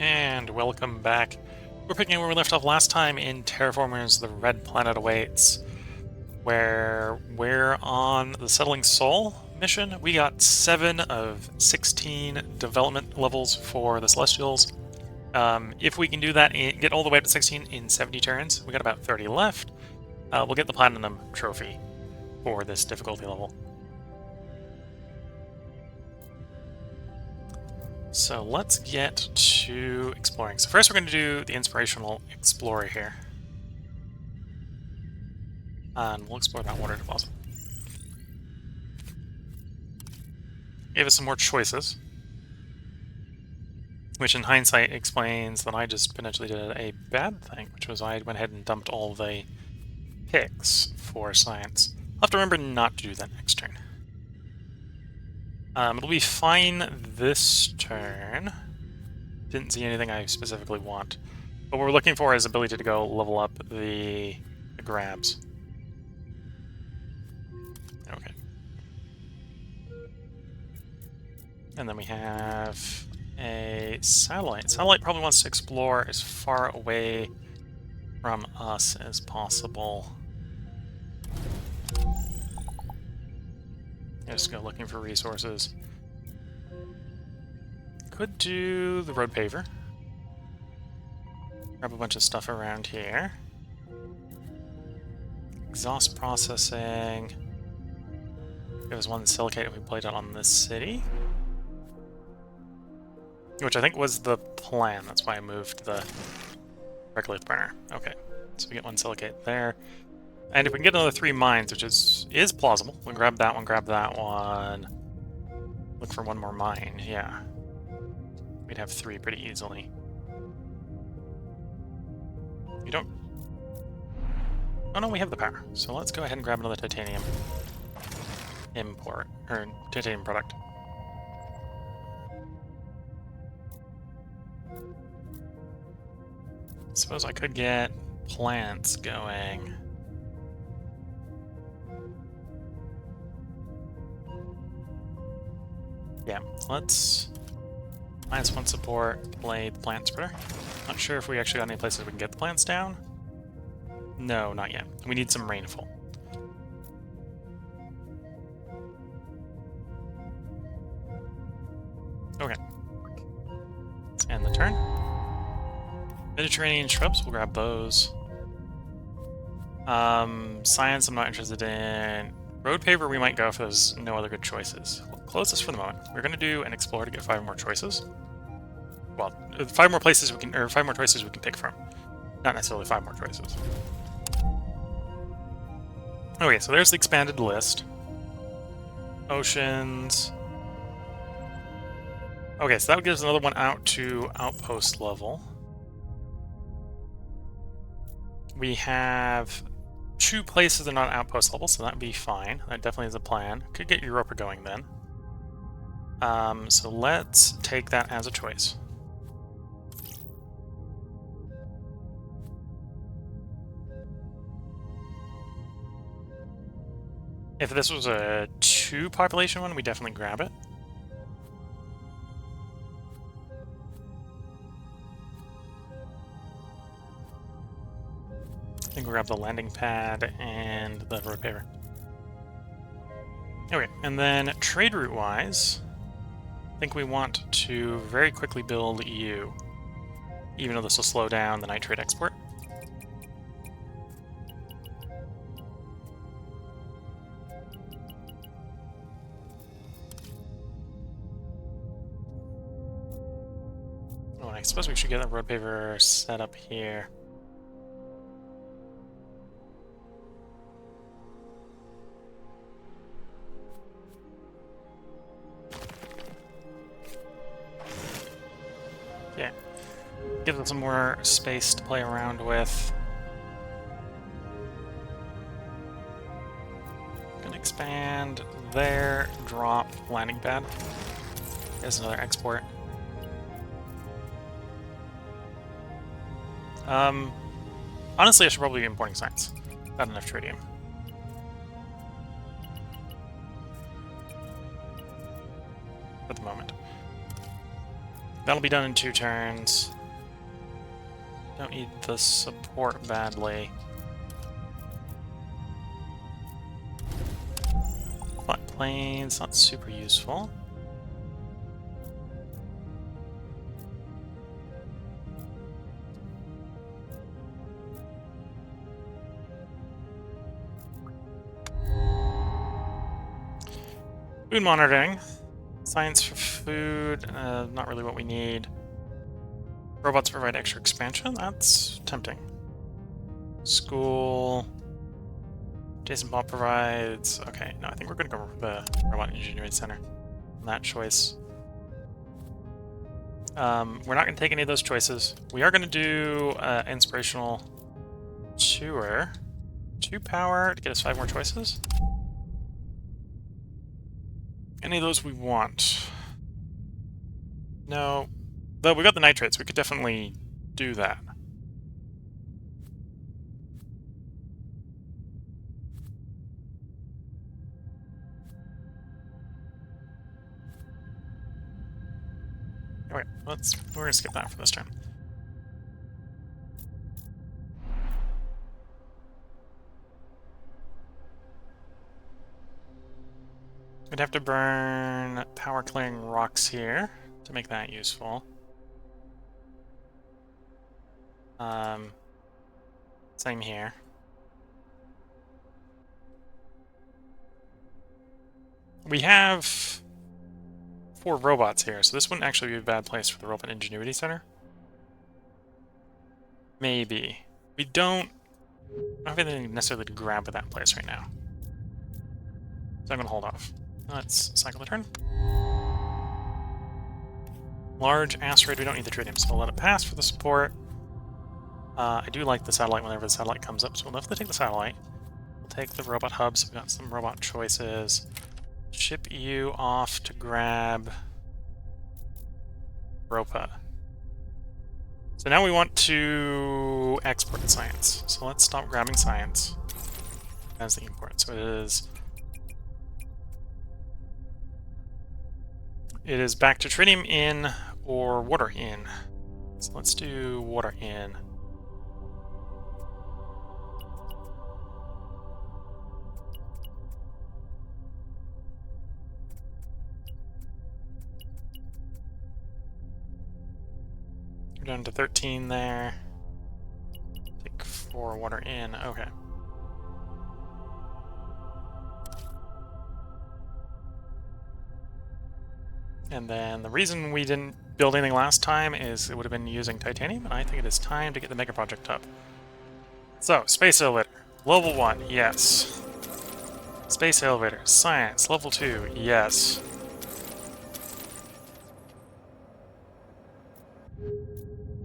And welcome back. We're picking where we left off last time in Terraformers, the Red Planet Awaits, where we're on the Settling Sol mission. We got 7 of 16 development levels for the Celestials. If we can do that, get all the way up to 16 in 70 turns, we got about 30 left. We'll get the Platinum Trophy for this difficulty level. So let's get to exploring. So first we're going to do the Inspirational Explorer here. And we'll explore that water deposit. Gave us some more choices. Which in hindsight explains that I just potentially did a bad thing, which was I went ahead and dumped all the picks for science. I'll have to remember not to do that next turn. It'll be fine this turn. Didn't see anything I specifically want. What we're looking for is ability to go level up the grabs. Okay. And then we have a satellite. Satellite probably wants to explore as far away from us as possible. Just go looking for resources. Could do the road paver. Grab a bunch of stuff around here. Exhaust processing. There was one silicate we played out on this city. Which I think was the plan. That's why I moved the regolith burner. Okay, so we get one silicate there. And if we can get another 3 mines, which is plausible, we'll grab that one, grab that one. Look for one more mine, yeah. We'd have 3 pretty easily. We don't... Oh no, we have the power. So let's go ahead and grab another titanium import, or titanium product. Suppose I could get plants going. Yeah, let's -1 support, play the plant spreader. Not sure if we actually got any places we can get the plants down. No, not yet. We need some rainfall. Okay. Let's end the turn. Mediterranean shrubs, we'll grab those. Science I'm not interested in. Road paver we might go if there's no other good choices. We'll close this for the moment. We're going to do an explorer to get 5 more choices. Well, 5 more places we can, or 5 more choices we can pick from. Not necessarily 5 more choices. Okay, so there's the expanded list. Oceans. Okay, so that gives another one out to outpost level. We have 2 places that are not outpost level, so that'd be fine. That definitely is a plan. Could get Europa going then. So let's take that as a choice. If this was a 2 population one, we definitely grab it. I think we'll grab the landing pad and the road paver. Okay, and then trade route wise, I think we want to very quickly build EU, even though this will slow down the nitrate export. Oh, and I suppose we should get that road paver set up here. Yeah, gives us some more space to play around with. Gonna expand there, drop landing pad. There's another export. Honestly, I should probably be importing science. Not enough tritium. At the moment. That'll be done in 2 turns. Don't need the support badly. Flat planes, not super useful. Food monitoring. Science for food, not really what we need. Robots provide extra expansion, that's tempting. School. Jason Ball provides... Okay, no, I think we're going to go for the Robot Engineering Center on that choice. We're not going to take any of those choices. We are going to do Inspirational Tour. 2 power to get us 5 more choices. Any of those we want? No. Though we got the nitrates, we could definitely do that. Okay, we're gonna skip that for this turn. We'd have to burn power clearing rocks here to make that useful. Same here. We have 4 robots here, so this wouldn't actually be a bad place for the Robot Ingenuity Center. Maybe. We don't have anything necessarily to grab at that place right now. So I'm going to hold off. Let's cycle the turn. Large asteroid, we don't need the tritium, so we'll let it pass for the support. I do like the satellite whenever the satellite comes up, so we'll definitely take the satellite. We'll take the robot hubs, we've got some robot choices. Ship you off to grab Ropa. So now we want to export science. So let's stop grabbing science as the import. So it is back to tritium in or water in. So let's do water in. We're down to 13 there. Take 4 water in. Okay. And then the reason we didn't build anything last time is it would have been using titanium, and I think it is time to get the mega project up. So, space elevator. Level 1, yes. Space elevator. Science. Level 2, yes.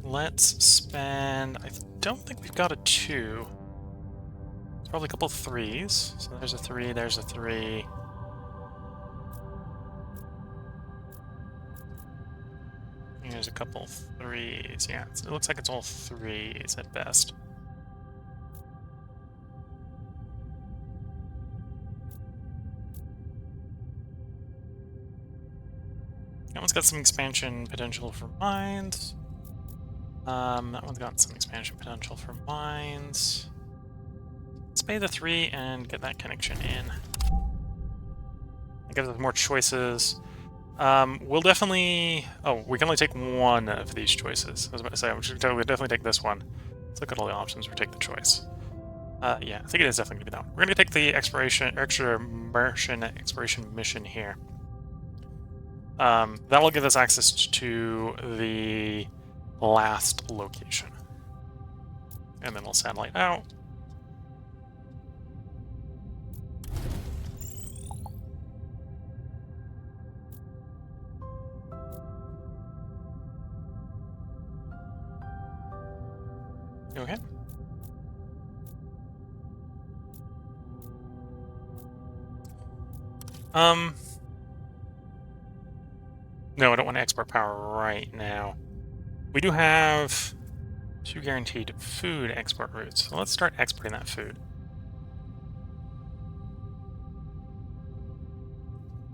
Let's spend... I don't think we've got a 2. It's probably a couple of 3s. So there's a 3, there's a 3. Here's a couple 3s. Yeah, it looks like it's all 3s at best. That one's got some expansion potential for mines. That one's got some expansion potential for mines. Let's pay the 3 and get that connection in. It gives us more choices. We'll definitely... Oh, we can only take 1 of these choices. I was about to say, we'll definitely take this one. Let's look at all the options. We'll take the choice. Yeah, I think it is definitely going to be that one. We're going to take the extra Martian exploration mission here. That'll give us access to the last location. And then we'll satellite out. Okay. No, I don't want to export power right now. We do have 2 guaranteed food export routes, so let's start exporting that food.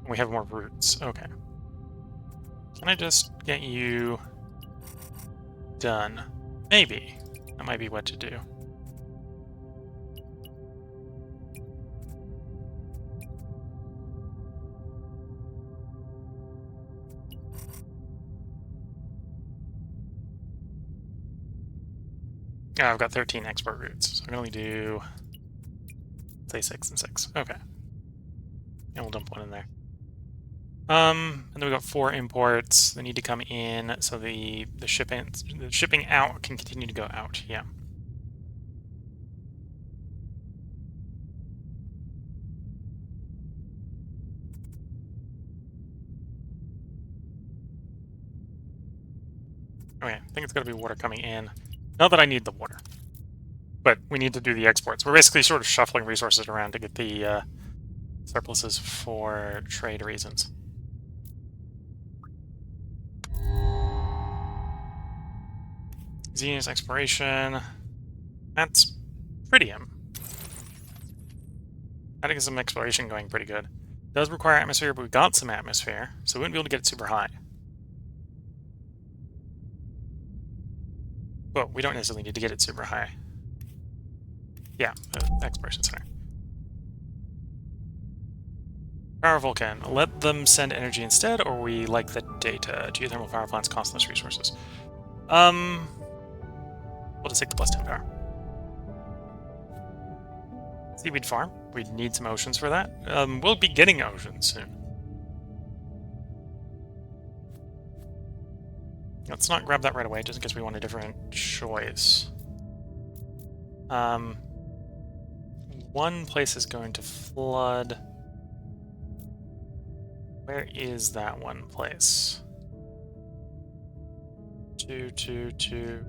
We have more routes, okay. Can I just get you done? Maybe. That might be what to do. Oh, I've got 13 export routes, so I can only do, say, 6 and 6. Okay. And we'll dump one in there. And then we got 4 imports that need to come in, so the shipping out can continue to go out. Yeah. Okay, I think it's got to be water coming in. Not that I need the water, but we need to do the exports. We're basically sort of shuffling resources around to get the surpluses for trade reasons. Xenius exploration. That's Tritium. I think some exploration going pretty good. Does require atmosphere, but we got some atmosphere, so we wouldn't be able to get it super high. But we don't necessarily need to get it super high. Yeah, exploration center. Power Vulcan. Let them send energy instead, or we like the data. Geothermal power plants cost less resources. We'll just take the plus 10 power. Seaweed farm. We need some oceans for that. We'll be getting oceans soon. Let's not grab that right away, just in case we want a different choice. One place is going to flood. Where is that one place? 2, 2, 2,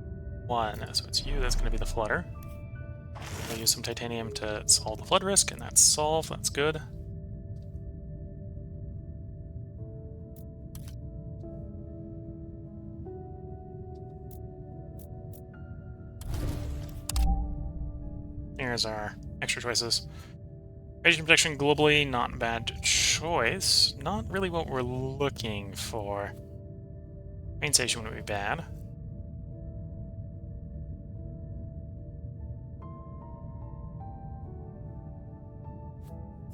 1. So it's you that's going to be the flooder. We'll use some titanium to solve the flood risk, and that's solved. That's good. Here's our extra choices. Radiation protection globally, not a bad choice. Not really what we're looking for. Main station wouldn't be bad.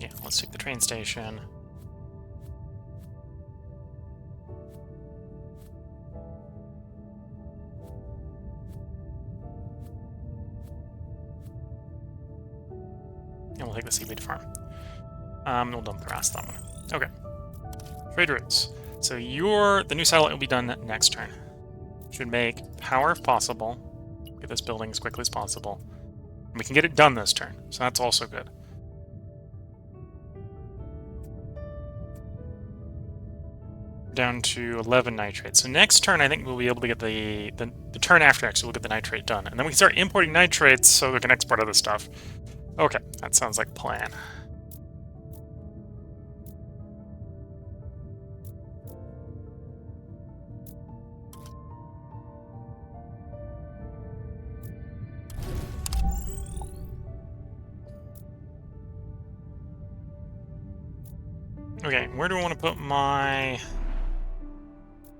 Yeah, let's take the train station. And we'll take the seaweed farm. We'll dump the rest of that one. Okay. Trade routes. So the new satellite will be done next turn. Should make power if possible. Get this building as quickly as possible. And we can get it done this turn, so that's also good. Down to 11 nitrate. So next turn, I think we'll be able to get the turn after next, we'll get the nitrate done. And then we can start importing nitrates so we can export other stuff. Okay, that sounds like a plan. Okay, where do I want to put my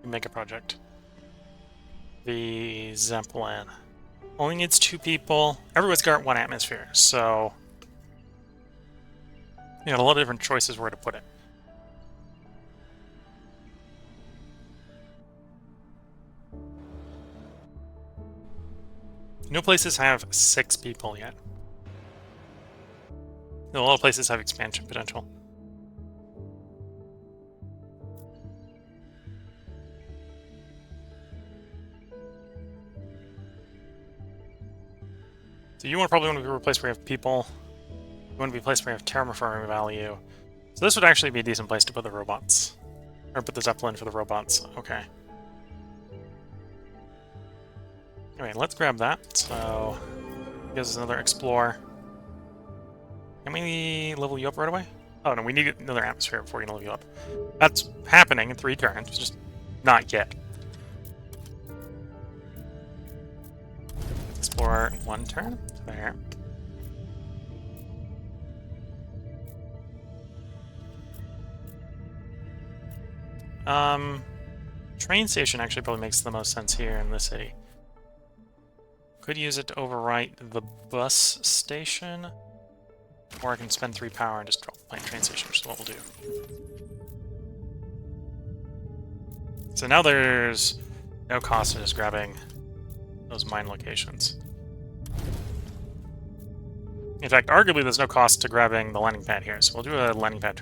mega project? The Zeppelin. Only needs 2 people. Everyone's got 1 atmosphere, so you got a lot of different choices where to put it. No places have 6 people yet. A lot of places have expansion potential. So you probably want to be a place where you have people. You want to be a place where you have terraforming value. So this would actually be a decent place to put the robots. Or put the Zeppelin for the robots. Okay. Alright, let's grab that. So, gives us another explore. Can we level you up right away? Oh no, we need another atmosphere before we can level you up. That's happening in 3 turns, just not yet. Explore 1 turn. There. Train station actually probably makes the most sense here in the city. Could use it to overwrite the bus station, or I can spend 3 power and just drop the plant train station, which is what we'll do. So now there's no cost in just grabbing those mine locations. In fact, arguably there's no cost to grabbing the landing pad here, so we'll do a landing pad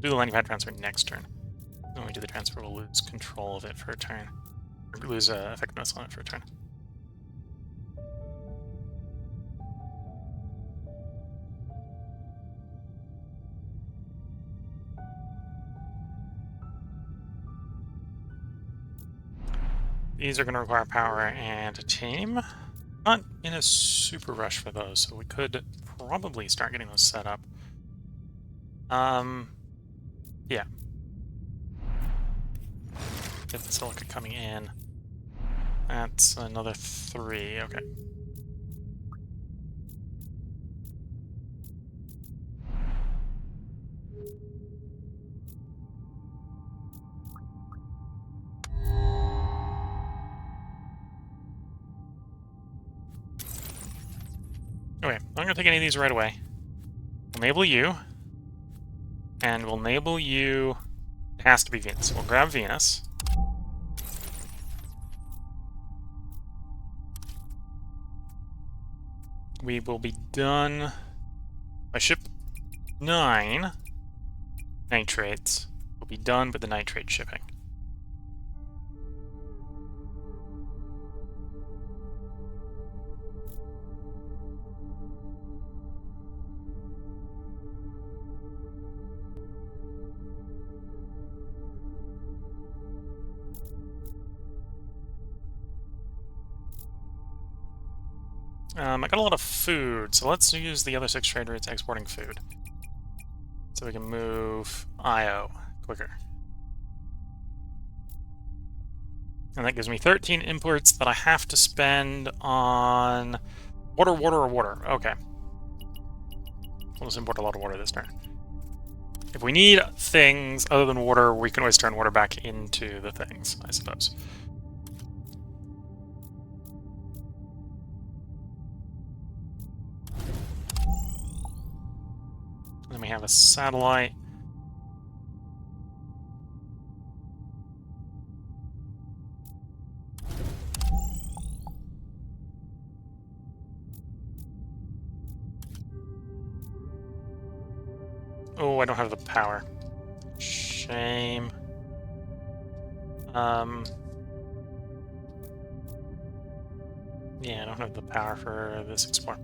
do the landing pad transfer next turn. When we do the transfer, we'll lose control of it for a turn. Or lose effectiveness on it for a turn. These are going to require power and a team. Not in a super rush for those, so we could probably start getting those set up. Yeah. Get the silica coming in. That's another 3, okay. Okay, I'm not going to take any of these right away. We'll enable you. And we'll enable you... It has to be Venus. We'll grab Venus. We will be done by ship 9 nitrates. We'll be done with the nitrate shipping. I got a lot of food, so let's use the other 6 trade routes exporting food. So we can move IO quicker. And that gives me 13 imports that I have to spend on water, water, or water. Okay. We'll just import a lot of water this turn. If we need things other than water, we can always turn water back into the things, I suppose. And then we have a satellite. Oh, I don't have the power. Shame. Yeah, I don't have the power for this explore.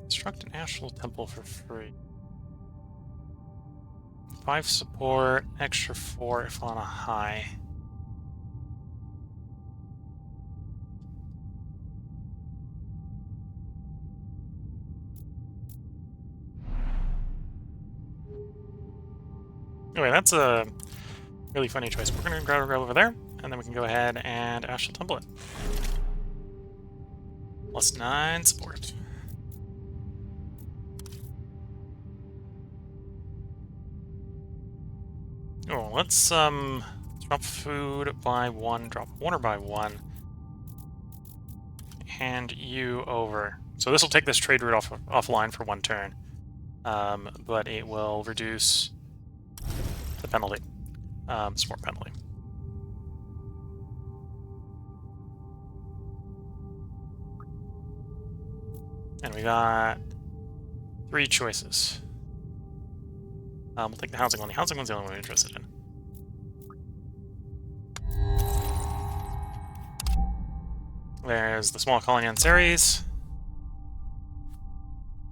Construct an astral temple for free. 5 support, extra 4 if on a high. Anyway, that's a really funny choice. We're going to grab over there, and then we can go ahead and astral temple it. +9 support. Oh, let's drop food by 1, drop water by 1. Hand you over. So this will take this trade route offline for 1 turn. But it will reduce the penalty. Support penalty. And we got 3 choices. We'll take the housing one. The housing one's the only one we're interested in. There's the small colony on Ceres.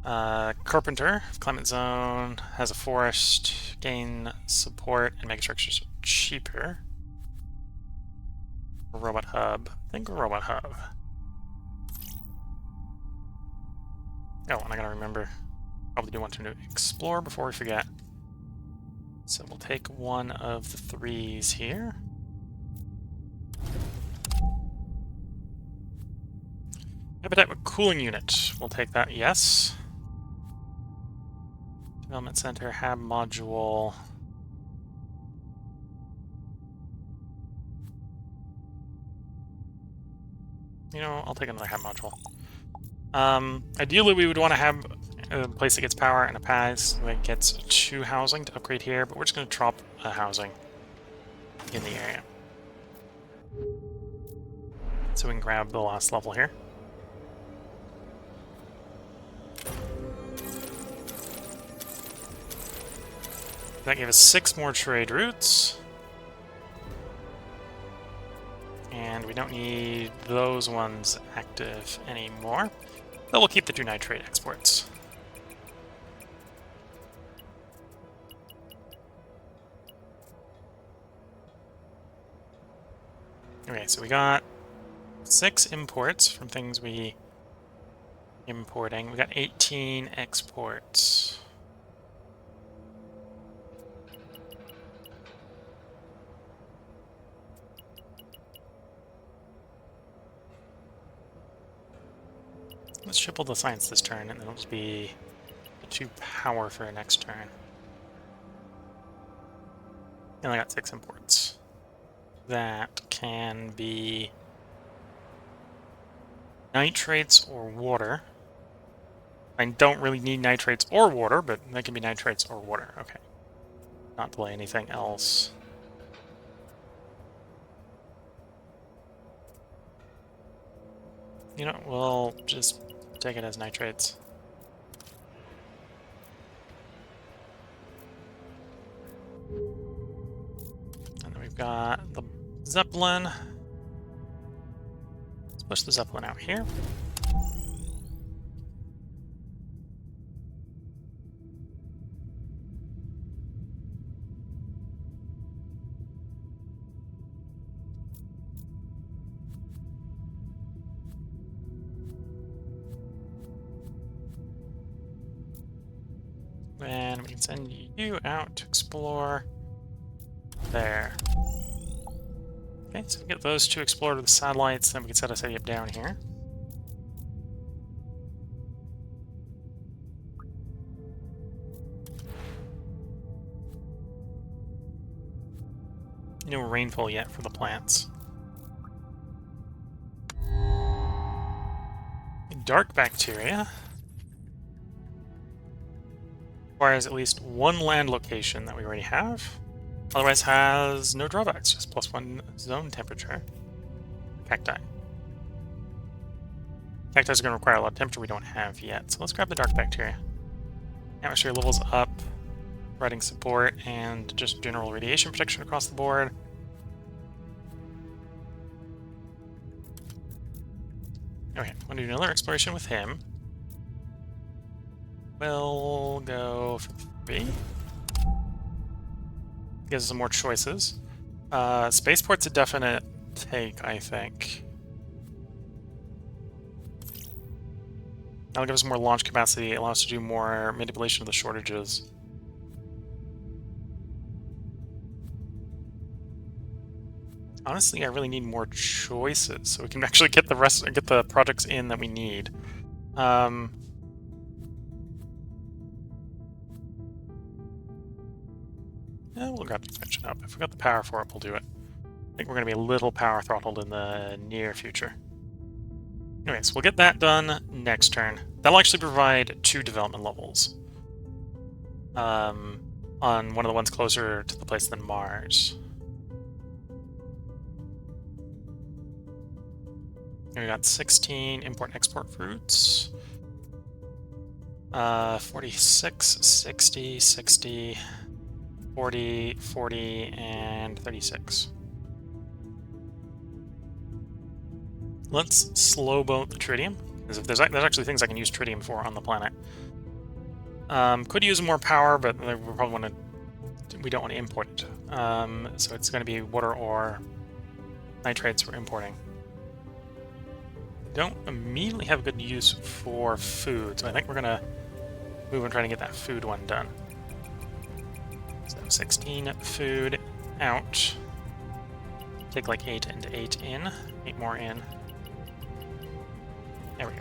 Carpenter, climate zone, has a forest, gain support, and megastructures are cheaper. Robot hub. I think robot hub. Oh, and I gotta remember. Probably do want to explore before we forget. So we'll take one of the 3s here. Habitat with cooling unit. We'll take that, yes. Development center, hab module. You know, I'll take another hab module. Ideally, we would want to have a place that gets power and a pass that gets 2 housing to upgrade here, but we're just going to drop a housing in the area. So we can grab the last level here. That gave us 6 more trade routes. And we don't need those ones active anymore. But we'll keep the 2 nitrate exports. Okay, so we got 6 imports from things we importing. We got 18 exports. Let's triple the science this turn, and then it'll just be 2 power for next turn. And I got 6 imports. That can be nitrates or water. I don't really need nitrates or water, but that can be nitrates or water. Okay. Not delay anything else. You know, we'll just take it as nitrates. And then we've got the Zeppelin. Let's push the Zeppelin out here. And we can send you out to explore there. Okay, so we get those 2 explore to the satellites, then we can set a city up down here. No rainfall yet for the plants. Dark bacteria requires at least 1 land location that we already have. Otherwise has no drawbacks, just +1 zone temperature. Cacti. Cacti is going to require a lot of temperature we don't have yet, so let's grab the dark bacteria. Atmosphere levels up, providing support, and just general radiation protection across the board. Okay, want to do another exploration with him. We'll go for 3. Gives us some more choices. Spaceport's a definite take, I think. That'll give us more launch capacity, allow us to do more manipulation of the shortages. Honestly, I really need more choices so we can actually get the projects in that we need. Yeah, we'll grab the expansion up. If we got the power for it, we'll do it. I think we're going to be a little power throttled in the near future. Anyway, so we'll get that done next turn. That'll actually provide 2 development levels. On one of the ones closer to the place than Mars. And we got 16 import-export fruits. 46, 60, 60... 40, 40, and 36. Let's slow boat the tritium, because if there's actually things I can use tritium for on the planet. Could use more power, but we don't want to import it. So it's going to be water or nitrates we're importing. Don't immediately have good use for food, so I think we're going to move and try to get that food one done. So 16 food out. Take like 8 and 8 in. 8 more in. There we go.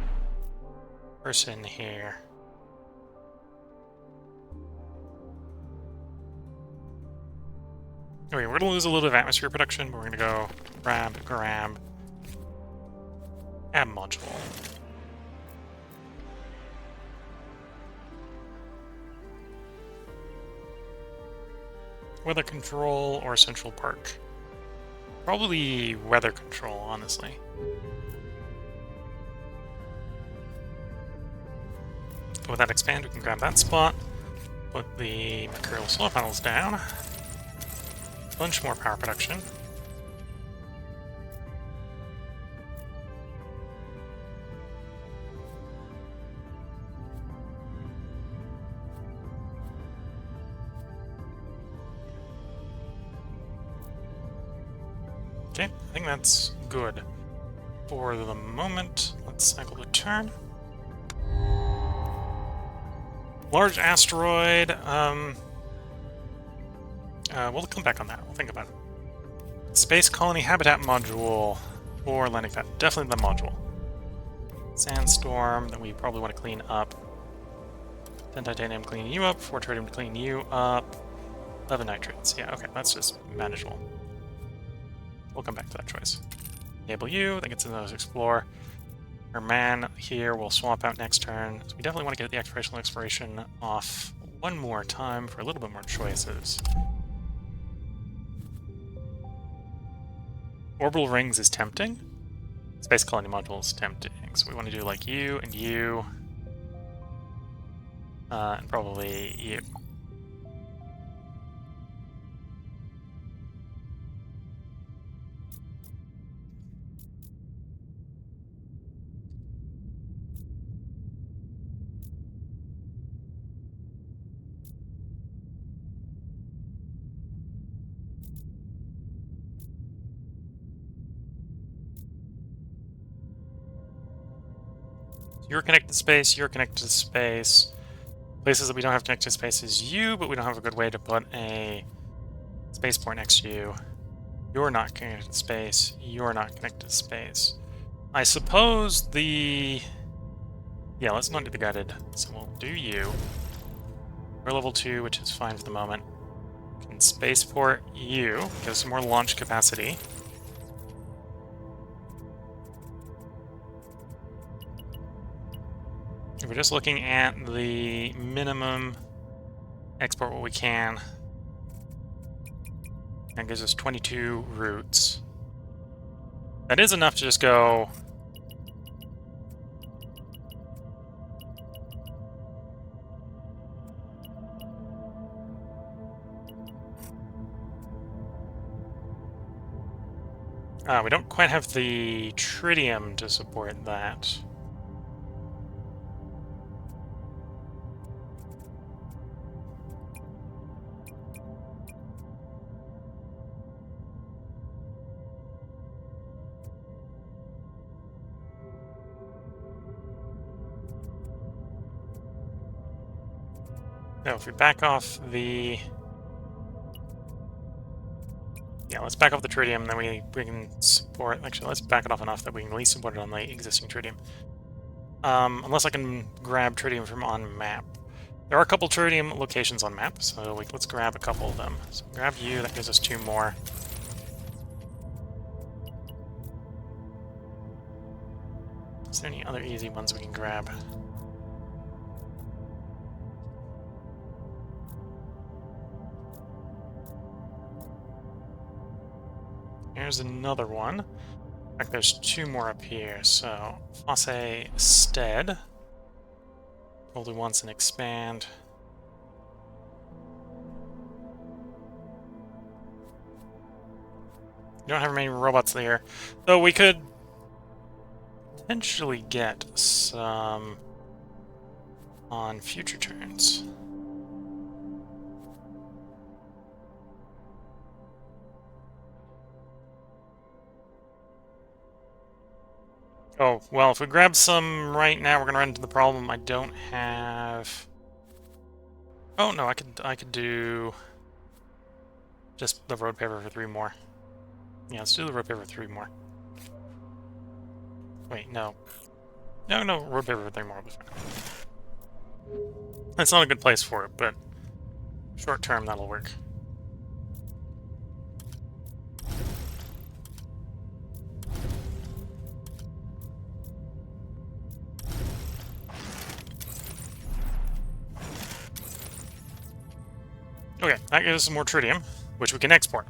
person here. Okay, we're gonna lose a little bit of atmosphere production, but we're gonna go grab, add module. Weather control or Central Park? Probably weather control, honestly. With that expand, we can grab that spot, put the mercurial solar panels down, bunch more power production. Okay, I think that's good for the moment. Let's cycle the turn. Large asteroid. We'll come back on that. We'll think about it. Space colony habitat module or landing pad. Definitely the module. Sandstorm that we probably want to clean up. 10 titanium clean you up. 4 tritium to clean you up. 11 nitrates. Yeah, okay, that's just manageable. We'll come back to that choice. Enable you, that gets into those explore. Our man here will swap out next turn. So we definitely want to get the exploration off one more time for a little bit more choices. Orbital rings is tempting. Space colony module is tempting. So we want to do like you and you. And probably you. You're connected to space, you're connected to space. Places that we don't have connected to space is you, but we don't have a good way to put a spaceport next to you. You're not connected to space, you're not connected to space. I suppose the... Yeah, let's not do the guided, so we'll do you. We're level 2, which is fine for the moment. We can spaceport you, give us some more launch capacity. If we're just looking at the minimum, export what we can. That gives us 22 routes. That is enough to just go... we don't quite have the tritium to support that. No, if we back off the... Yeah, let's back off the tritium, then we can support... Actually, let's back it off enough that we can at least support it on the existing tritium. Unless I can grab tritium from on map. There are a couple tritium locations on map, so let's grab a couple of them. So grab you, that gives us 2 more. Is there any other easy ones we can grab? Here's another one. In fact, there's 2 more up here, so Fosse Stead. Probably wants an expand. You don't have many robots there, though we could potentially get some on future turns. Oh, well, if we grab some right now, we're gonna run into the problem. I don't have... Oh, no, I could do just the road paver for 3 more. Yeah, let's do the road paver for 3 more. Wait, no. No, road paper thing more will be fine. That's not a good place for it, but short term that'll work. Okay, that gives us some more tritium, which we can export.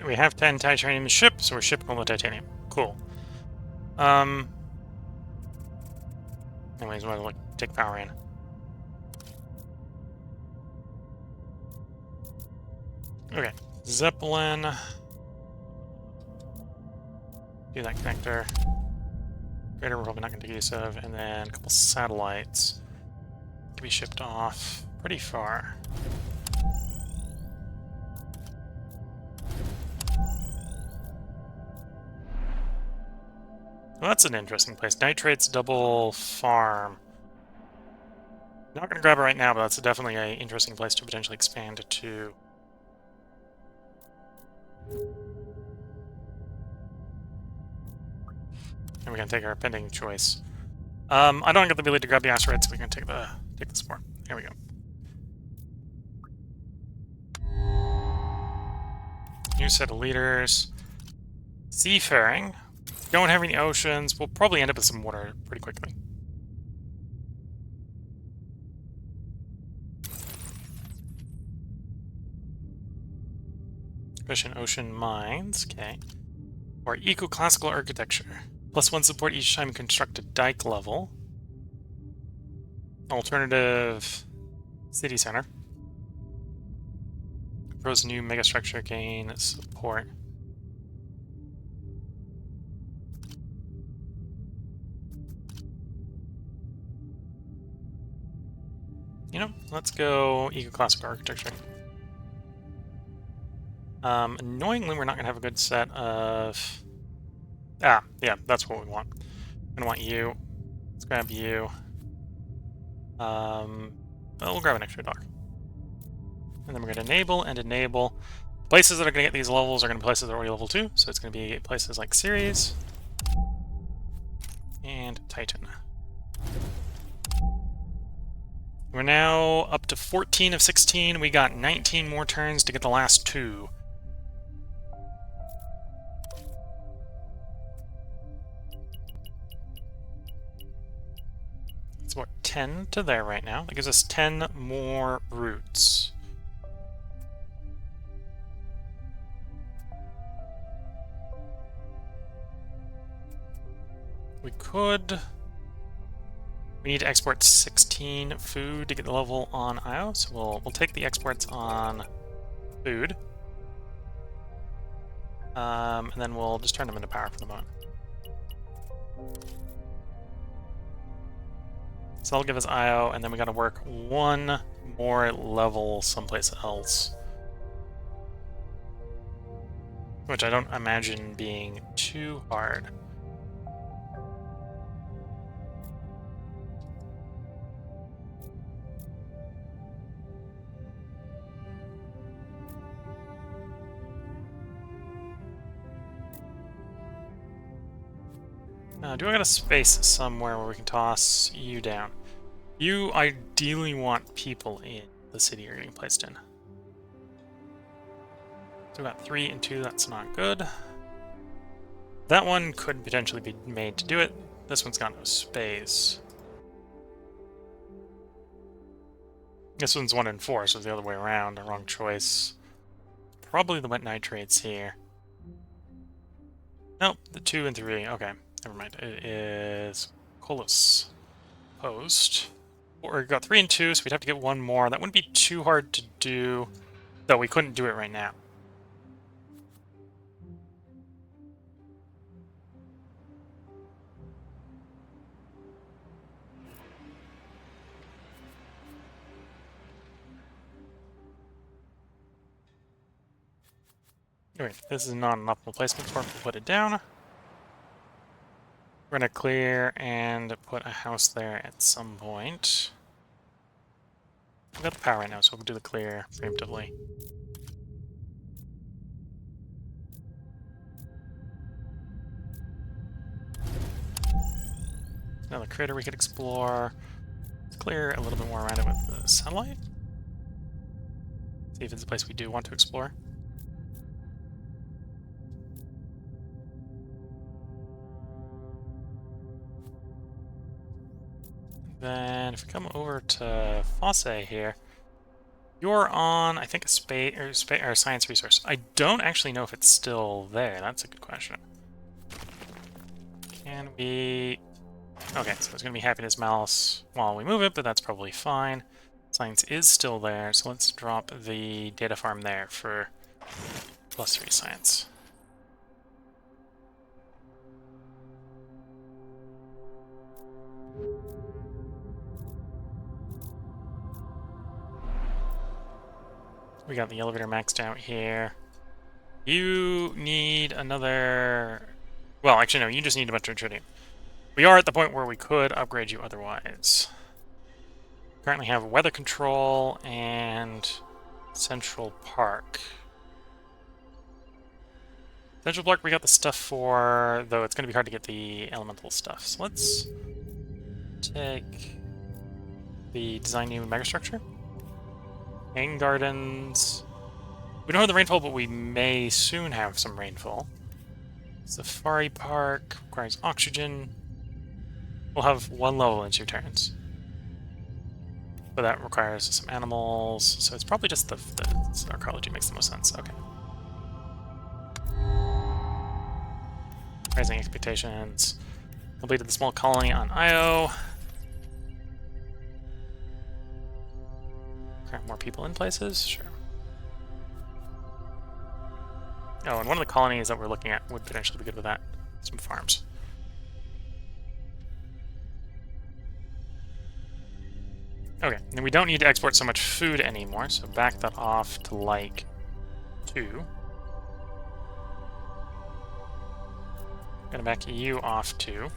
We have 10 titanium ships, so we're shipping all the titanium. Cool. Anyways, we'll take power in. Okay, Zeppelin. Do that connector. Greater, we're probably not going to take use of, and then a couple satellites can be shipped off pretty far. Well, that's an interesting place. Nitrates double farm. Not going to grab it right now, but that's definitely an interesting place to potentially expand to. And we can take our pending choice. I don't get the ability to grab the asteroids, so we can take the spore. Here we go. New set of leaders. Seafaring. Don't have any oceans. We'll probably end up with some water pretty quickly. Ocean mines. Okay. Or eco-classical architecture. +1 support each time you construct a dike level. Alternative city center. Propose new megastructure, gain support. You know, let's go eco-classical architecture. Annoyingly, we're not going to have a good set of... Ah, yeah, that's what we want. I'm going to want you. Let's grab you. Well, we'll grab an extra dock. And then we're going to enable and enable. Places that are going to get these levels are going to be places that are already level 2, so it's going to be places like Ceres and Titan. We're now up to 14 of 16. We got 19 more turns to get the last 2. It's about 10 to there right now. That gives us 10 more routes. We could... We need to export 16 food to get the level on IO, so we'll take the exports on food. And then we'll just turn them into power for the moment. So that'll give us IO, and then we gotta work one more level someplace else. Which I don't imagine being too hard. Do I got a space somewhere where we can toss you down? You ideally want people in the city you're getting placed in. So we got 3 and 2, that's not good. That one could potentially be made to do it. This one's got no space. This one's 1 and 4, so it's the other way around. The wrong choice. Probably the wet nitrates here. Nope, the 2 and 3. Okay, never mind. It is Colus Post. Or we got 3 and 2, so we'd have to get one more. That wouldn't be too hard to do, though we couldn't do it right now. Alright, this is not an optimal placement for it. We'll put it down. We're going to clear and put a house there at some point. We got the power right now, so we'll do the clear preemptively. Another crater we could explore. Let's clear a little bit more around it with the satellite. See if it's a place we do want to explore. Then if we come over to Fosse here, you're on, I think, a space or science resource. I don't actually know if it's still there. That's a good question. Can we... Okay, so it's going to be happiness mouse while we move it, but that's probably fine. Science is still there, so let's drop the data farm there for +3 science. We got the elevator maxed out here. You need another... Well, actually, no, you just need a bunch of tritium. We are at the point where we could upgrade you otherwise. Currently have weather control and Central Park. Central Park, we got the stuff for, though it's going to be hard to get the elemental stuff. So let's take the design new megastructure. Hang gardens. We don't have the rainfall, but we may soon have some rainfall. Safari Park requires oxygen. We'll have 1 level in 2 turns. But that requires some animals, so it's probably just the arcology makes the most sense. Okay. Raising expectations. Completed the small colony on Io. Current more people in places? Sure. Oh, and one of the colonies that we're looking at would potentially be good with that. Some farms. Okay, and we don't need to export so much food anymore, so back that off to like 2. Gonna back you off 2.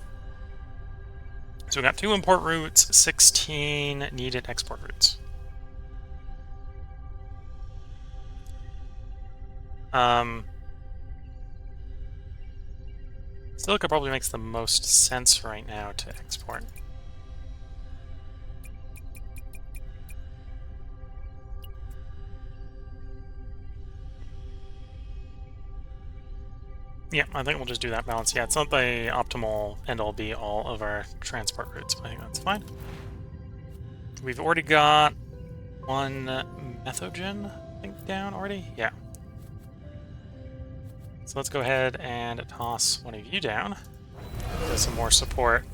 So we got 2 import routes, 16 needed export routes. Silica probably makes the most sense right now to export. Yeah, I think we'll just do that balance. Yeah, it's not the optimal end-all be-all of our transport routes, but I think that's fine. We've already got 1 methogen, I think, down already? Yeah. So let's go ahead and toss one of you down. Get some more support.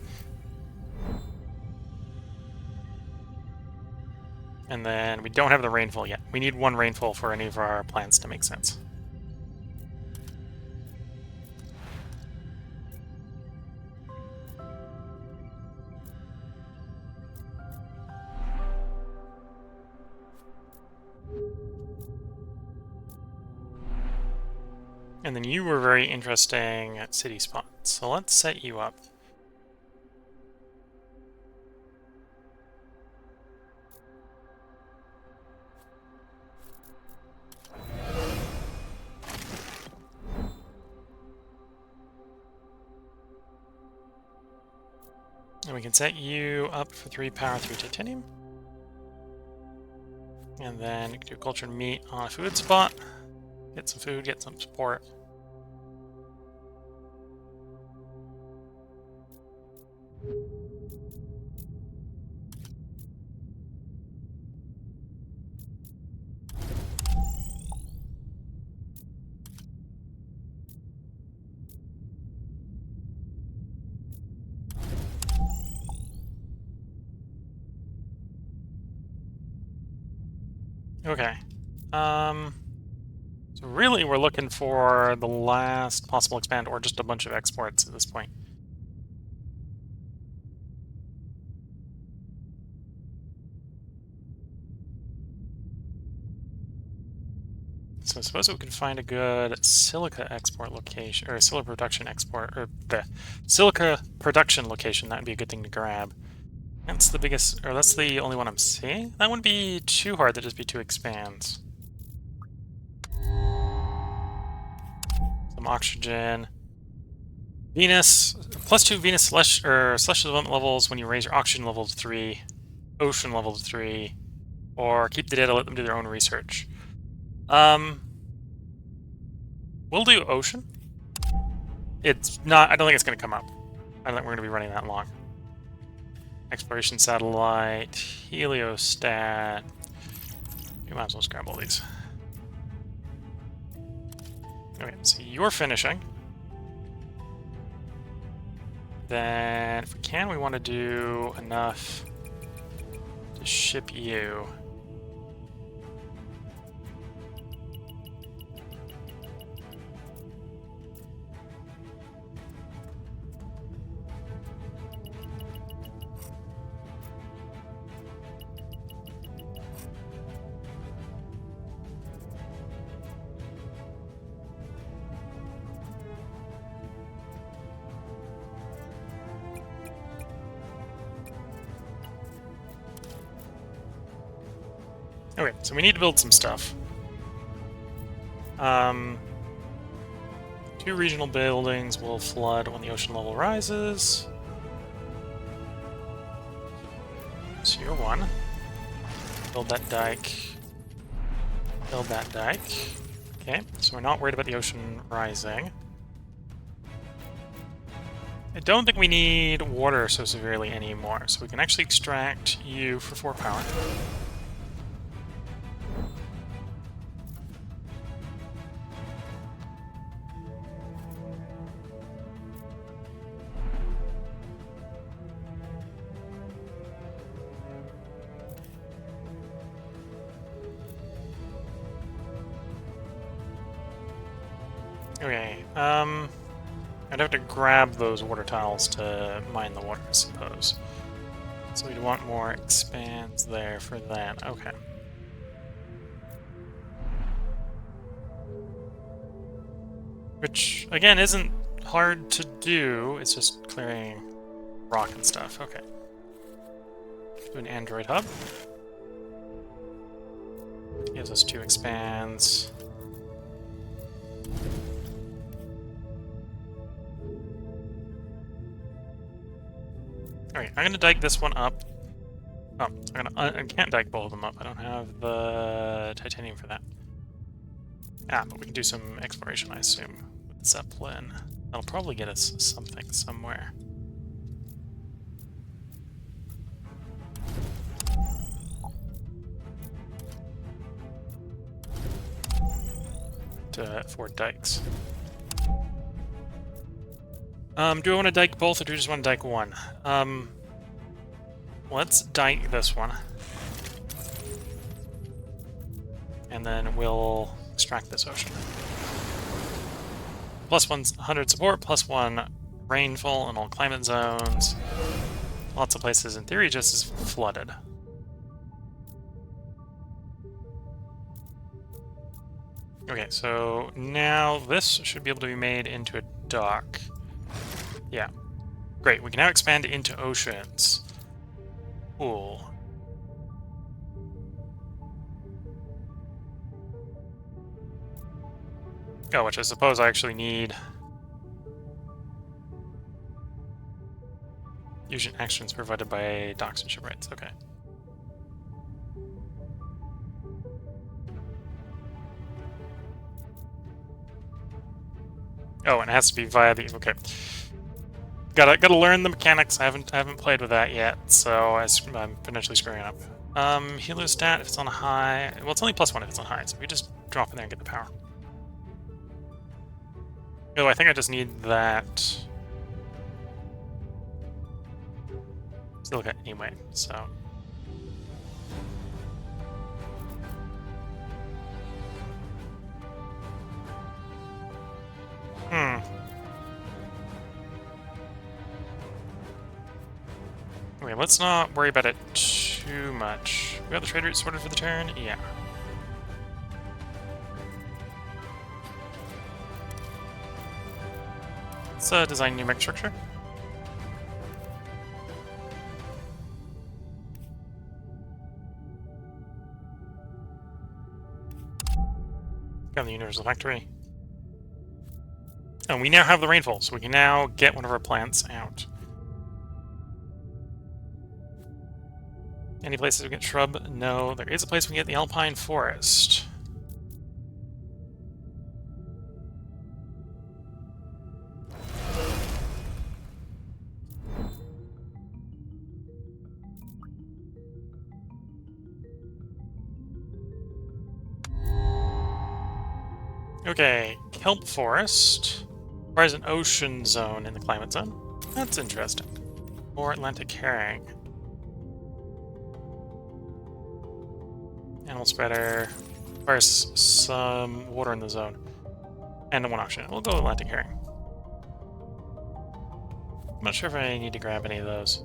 And then we don't have the rainfall yet. We need 1 rainfall for any of our plans to make sense. And then you were very interesting at city spot. So let's set you up. And we can set you up for 3 power, 3 titanium. And then you can do cultured meat on a food spot. Get some food, get some support. Okay. So really we're looking for the last possible expand or just a bunch of exports at this point. So I suppose we could find a good silica export location, or silica production export, or the silica production location. That would be a good thing to grab. That's the biggest, or that's the only one I'm seeing. That wouldn't be too hard, that'd just be 2 expands. Some oxygen. Venus, +2 Venus celestial development levels when you raise your oxygen level to 3, ocean level to 3, or keep the data, let them do their own research. We'll do ocean. It's not, I don't think it's going to come up. I don't think we're going to be running that long. Exploration satellite, heliostat. You might as well just grab all these. Okay, so you're finishing. Then, if we can, we want to do enough to ship you. Okay, so we need to build some stuff. 2 regional buildings will flood when the ocean level rises. So you're 1. Build that dike. Build that dike. Okay, so we're not worried about the ocean rising. I don't think we need water so severely anymore, so we can actually extract you for 4 power. Okay, I'd have to grab those water tiles to mine the water, I suppose. So we'd want more expands there for that. Okay. Which, again, isn't hard to do. It's just clearing rock and stuff. Okay. Do an Android hub. Gives us 2 expands. Alright, I'm gonna dike this one up. Oh, I can't dike both of them up. I don't have the titanium for that. Ah, but we can do some exploration, I assume, with Zeppelin. That'll probably get us something somewhere. To 4 dikes. Do I want to dike both, or do I just want to dike one? Let's dike this one. And then we'll extract this ocean. +1 100 support, +1 rainfall in all climate zones. Lots of places, in theory, just as flooded. Okay, so now this should be able to be made into a dock. Yeah. Great, we can now expand into oceans. Cool. Oh, which I suppose I actually need. Fusion actions provided by docks and shipwrights. Okay. Oh, and it has to be via the. Okay. Gotta learn the mechanics. I haven't played with that yet, so I'm potentially screwing it up. Heliostat if it's on high. Well, it's only +1 if it's on high, so we just drop in there and get the power. Oh, I think I just need that silica anyway, so. Okay, let's not worry about it too much. We got the trade route sorted for the turn? Yeah. Let's design new mech structure. Got the universal factory. And we now have the rainfall, so we can now get one of our plants out. Any places we get shrub? No. There is a place we can get the alpine forest. Okay, kelp forest. Requires an ocean zone in the climate zone. That's interesting. Or Atlantic herring. Animal spreader. Requires some water in the zone. And one option. We'll go Atlantic herring. I'm not sure if I need to grab any of those.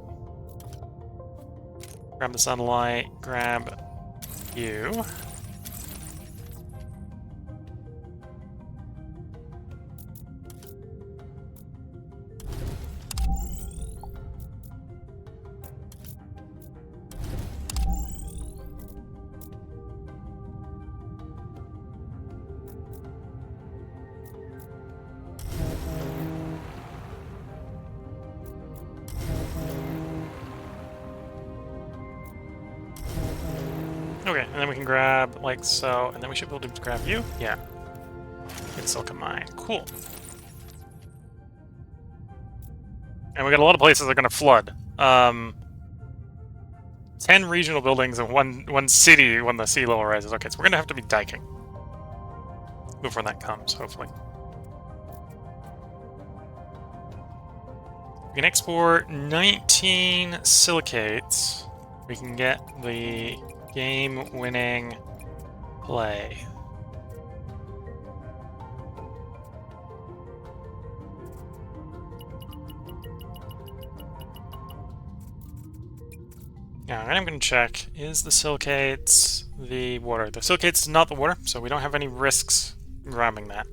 Grab the satellite. Grab you. Okay, and then we can grab, like so, and then we should be able to grab you? Yeah. Get Silicon Mine. Cool. And we got a lot of places that are going to flood. 10 regional buildings and one city when the sea level rises. Okay, so we're going to have to be diking before that comes, hopefully. We can export 19 silicates. We can get the game-winning play. Now, I'm going to check, is the silicates the water? The silicates is not the water, so we don't have any risks grabbing that.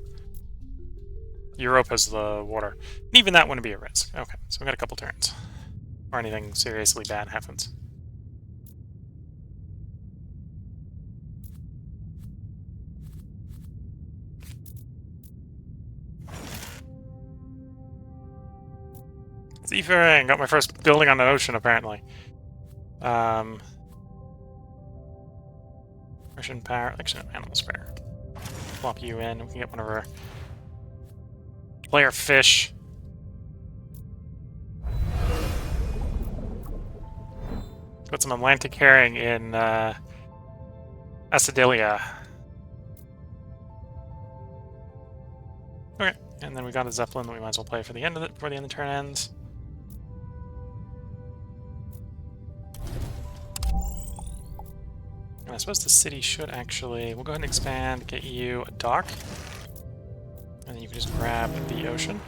Europa's the water. Even that wouldn't be a risk. Okay, so we got a couple turns. Or anything seriously bad happens. Seafaring! Got my first building on an ocean, apparently. Russian power, actually, animal spare. Plop you in, we can get one of our player fish. Got some Atlantic herring in Acidilia. Okay, and then we got a Zeppelin that we might as well play for the end of it before the end of the turn ends. And I suppose the city should actually... We'll go ahead and expand, get you a dock. And then you can just grab the ocean.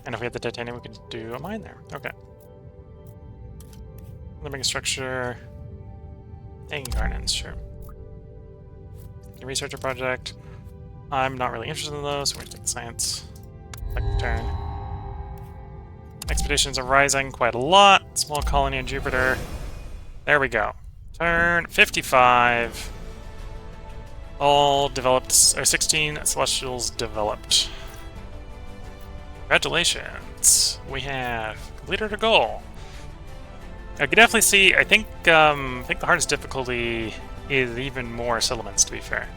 And if we had the titanium, we could do a mine there. Okay. Living structure. Hanging gardens, sure. Researcher project. I'm not really interested in those, so we're going to take science. Second turn. Expeditions are rising quite a lot. Small colony on Jupiter. There we go. Turn 55. All developed, or 16 celestials developed. Congratulations. We have completed a goal. I can definitely see, I think the hardest difficulty is even more settlements, to be fair.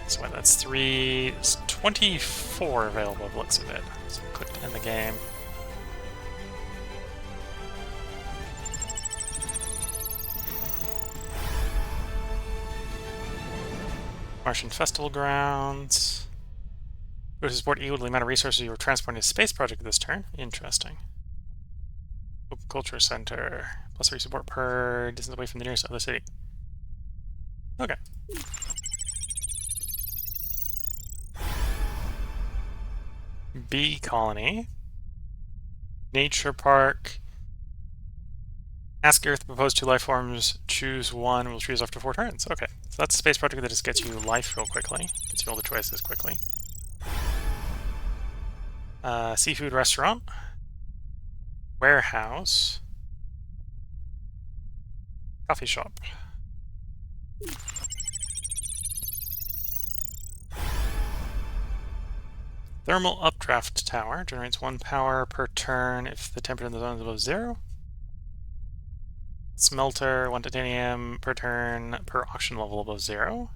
So that's 24 available, it looks of it. So click to end the game. Martian Festival Grounds. Go to support equal to the amount of resources you were transporting to space project this turn. Interesting. Open Culture Center. Plus 3 support per distance away from the nearest other city. Okay. Bee Colony. Nature Park. Ask Earth to propose 2 life forms. Choose one. We'll choose after 4 turns. Okay. So that's a space project that just gets you life real quickly. Gets you all the choices quickly. Seafood restaurant. Warehouse. Coffee shop. Thermal updraft tower generates 1 power per turn if the temperature in the zone is above 0. Smelter, 1 titanium per turn per oxygen level above 0.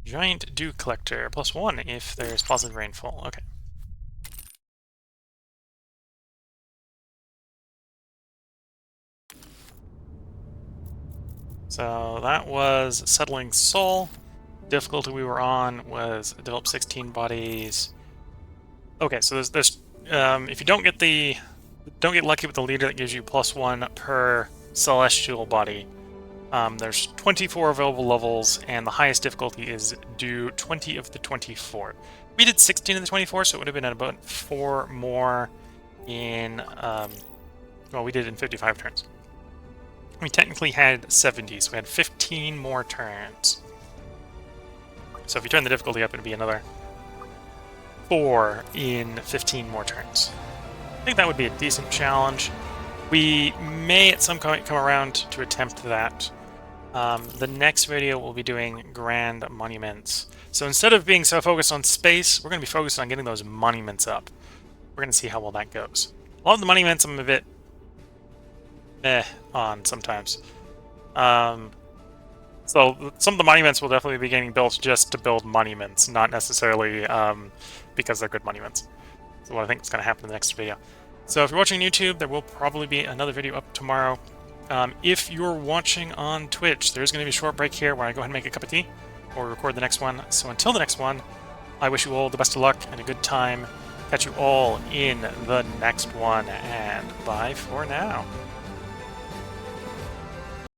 Giant dew collector, +1 if there's positive rainfall. Okay. So that was Settling Soul. Difficulty we were on was develop 16 bodies. Okay, so there's if you don't get lucky with the leader that gives you +1 per celestial body, there's 24 available levels, and the highest difficulty is do 20 of the 24. We did 16 of the 24, so it would have been at about 4 more in well, we did in 55 turns. We technically had 70, so we had 15 more turns. So if you turn the difficulty up, it'd be another 4 in 15 more turns. I think that would be a decent challenge. We may at some point come around to attempt that. The next video we'll be doing grand monuments. So instead of being so focused on space, we're going to be focused on getting those monuments up. We're going to see how well that goes. A lot of the monuments I'm a bit on sometimes. So some of the monuments will definitely be getting built just to build monuments, not necessarily because they're good monuments. So what I think is going to happen in the next video. So if you're watching YouTube, there will probably be another video up tomorrow. If you're watching on Twitch, there's going to be a short break here where I go ahead and make a cup of tea or record the next one. So until the next one, I wish you all the best of luck and a good time. Catch you all in the next one, and bye for now.